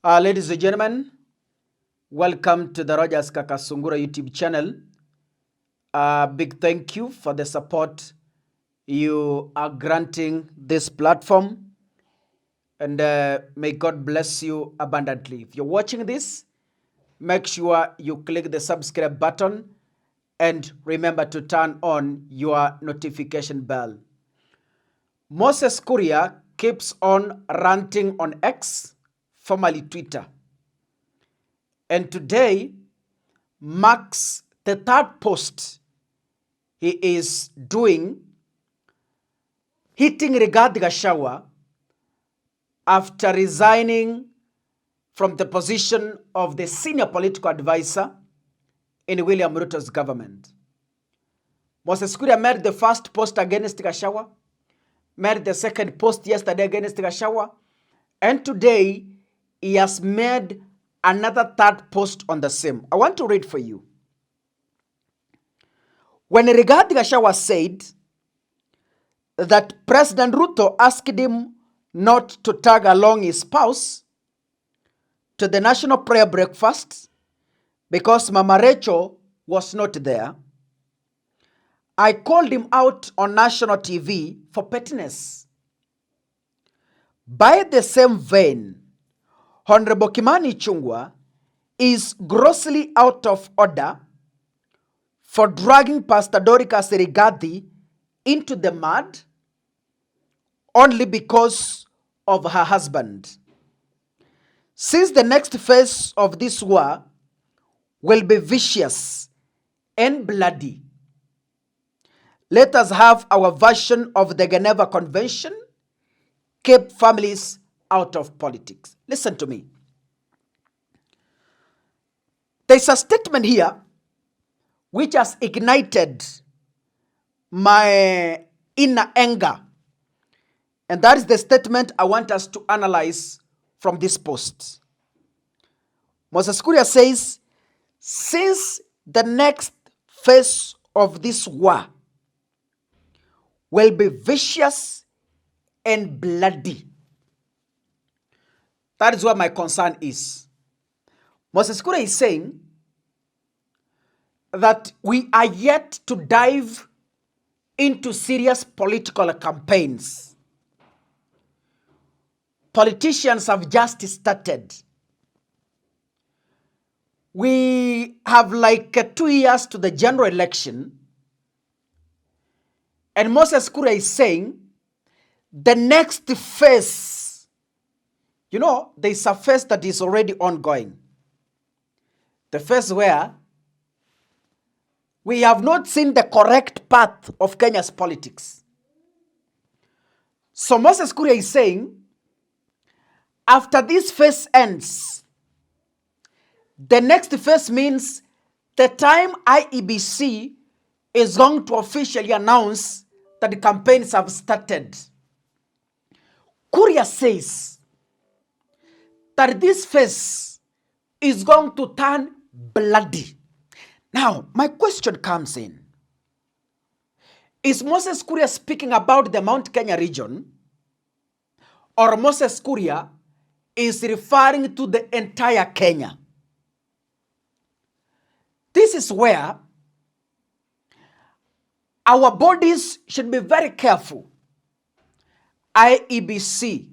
Ladies and gentlemen, welcome to the Rogers Kakasungura YouTube channel. Big thank you for the support you are granting this platform, and may God bless you abundantly. If you're watching this, make sure you click the subscribe button and remember to turn on your notification bell. Moses Kuria keeps on ranting on X, formerly Twitter. And today marks the third post he is doing, hitting Rigathi Gachagua after resigning from the position of the senior political advisor in William Ruto's government. Moses Kuria made the first post against Gachagua, made the second post yesterday against Gachagua, and today he has made another third post on the same. I want to read for you. When Rigathi Gachagua said that President Ruto asked him not to tag along his spouse to the national prayer breakfast because Mama Rachel was not there, I called him out on national TV for pettiness. By the same vein, Honorable Kimani Ichung'wah is grossly out of order for dragging Pastor Dorcas Rigathi into the mud only because of her husband. Since the next phase of this war will be vicious and bloody, let us have our version of the Geneva Convention, keep families out of politics. Listen to me. There's a statement here which has ignited my inner anger. And that is the statement I want us to analyze from this post. Moses Kuria says, since the next phase of this war will be vicious and bloody. That is what my concern is. Moses Kuria is saying that we are yet to dive into serious political campaigns. Politicians have just started. We have like 2 years to the general election. And Moses Kuria is saying the next phase, there is a phase that is already ongoing. The phase where we have not seen the correct path of Kenya's politics. So Moses Kuria is saying, after this phase ends, the next phase means the time IEBC is going to officially announce that the campaigns have started. Kuria says that this phase is going to turn bloody. Now, my question comes in. Is Moses Kuria speaking about the Mount Kenya region, or Moses Kuria is referring to the entire Kenya? This is where our bodies should be very careful. IEBC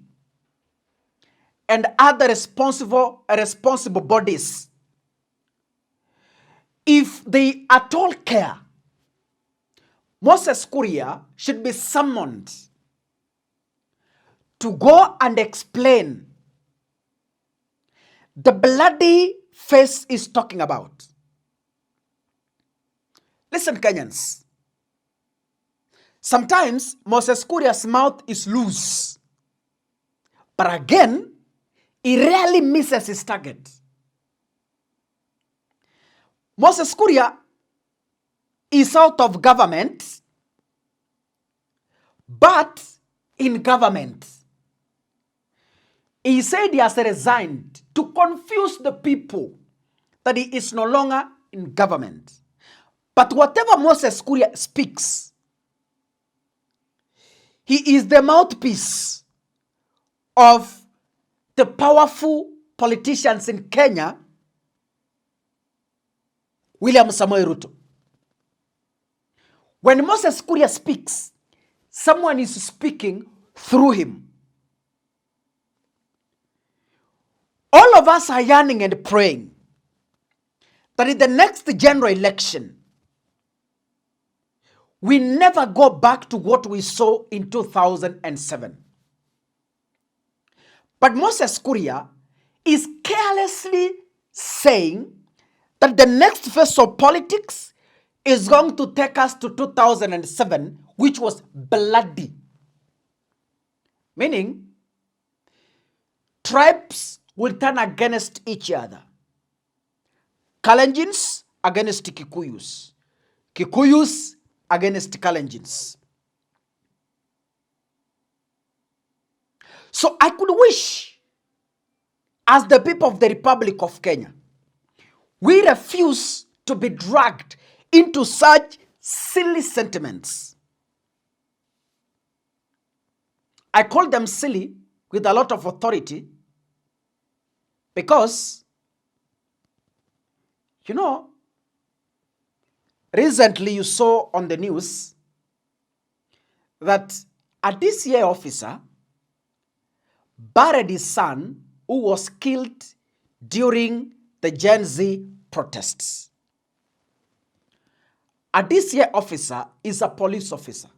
and other responsible bodies, if they at all care, Moses Kuria should be summoned to go and explain the bloody phase is talking about. Listen, Kenyans. Sometimes Moses Kuria's mouth is loose, but again, he rarely misses his target. Moses Kuria is out of government, but in government. He said he has resigned to confuse the people that he is no longer in government. But whatever Moses Kuria speaks, he is the mouthpiece of the powerful politicians in Kenya, William Samoei Ruto. When Moses Kuria speaks, someone is speaking through him. All of us are yearning and praying that in the next general election, we never go back to what we saw in 2007. But Moses Kuria is carelessly saying that the next phase of politics is going to take us to 2007, which was bloody. Meaning, tribes will turn against each other. Kalenjins against Kikuyus. Kikuyus against Kalenjins. So I could wish, as the people of the Republic of Kenya, we refuse to be dragged into such silly sentiments. I call them silly with a lot of authority because, recently you saw on the news that a DCI officer buried his son who was killed during the Gen Z protests. A DCI officer is a police officer.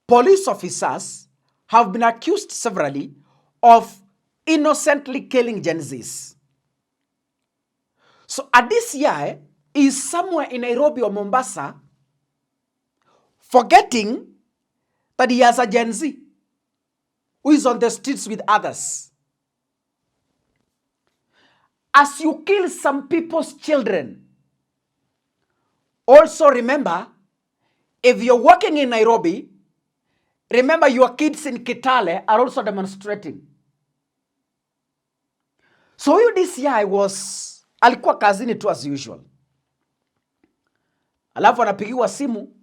Police officers have been accused severally of innocently killing Gen Zs. So a DCI is somewhere in Nairobi or Mombasa forgetting that he has a Gen Z who is on the streets with others. As you kill some people's children, also remember, if you're working in Nairobi, remember your kids in Kitale are also demonstrating. So huyu DCI alikuwa kazini tu as usual. Alafu anapigiwa simu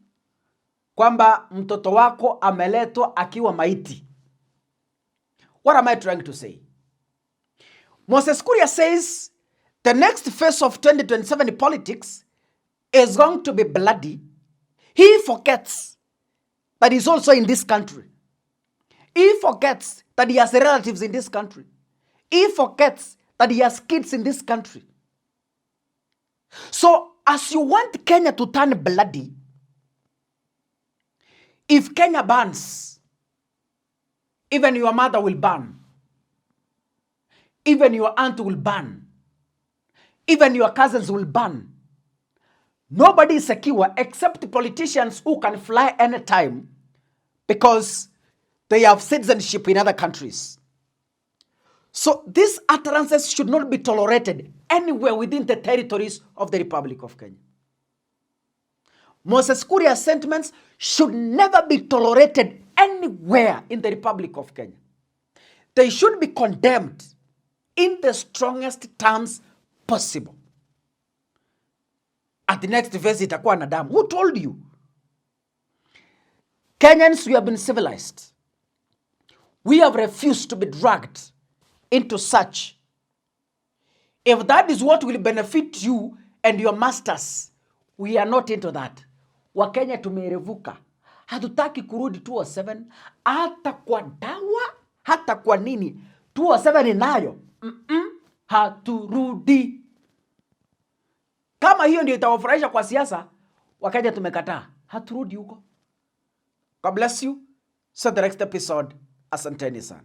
kwamba mtoto wako ameletwa akiwa maiti. What am I trying to say? Moses Kuria says the next phase of 2027 politics is going to be bloody. He forgets that he's also in this country. He forgets that he has relatives in this country. He forgets that he has kids in this country. So, as you want Kenya to turn bloody, if Kenya burns, even your mother will burn. Even your aunt will burn. Even your cousins will burn. Nobody is secure except politicians who can fly anytime because they have citizenship in other countries. So these utterances should not be tolerated anywhere within the territories of the Republic of Kenya. Moses Kuria's sentiments should never be tolerated anywhere in the Republic of Kenya. They should be condemned in the strongest terms possible. At the next visit, itakuwa na damu. Who told you? Kenyans, we have been civilized. We have refused to be dragged into such. If that is what will benefit you and your masters, we are not into that. Wakenya tumerevuka. Hatutaki kurudi 207. Hata kwa dawa, hata kwa nini. 207 inayo. Haturudi. Kama hiyo ndio itawafurahisha kwa siasa, Wakenya tumekataa. Haturudi huko. God bless you. See the next episode. Asanteni sana.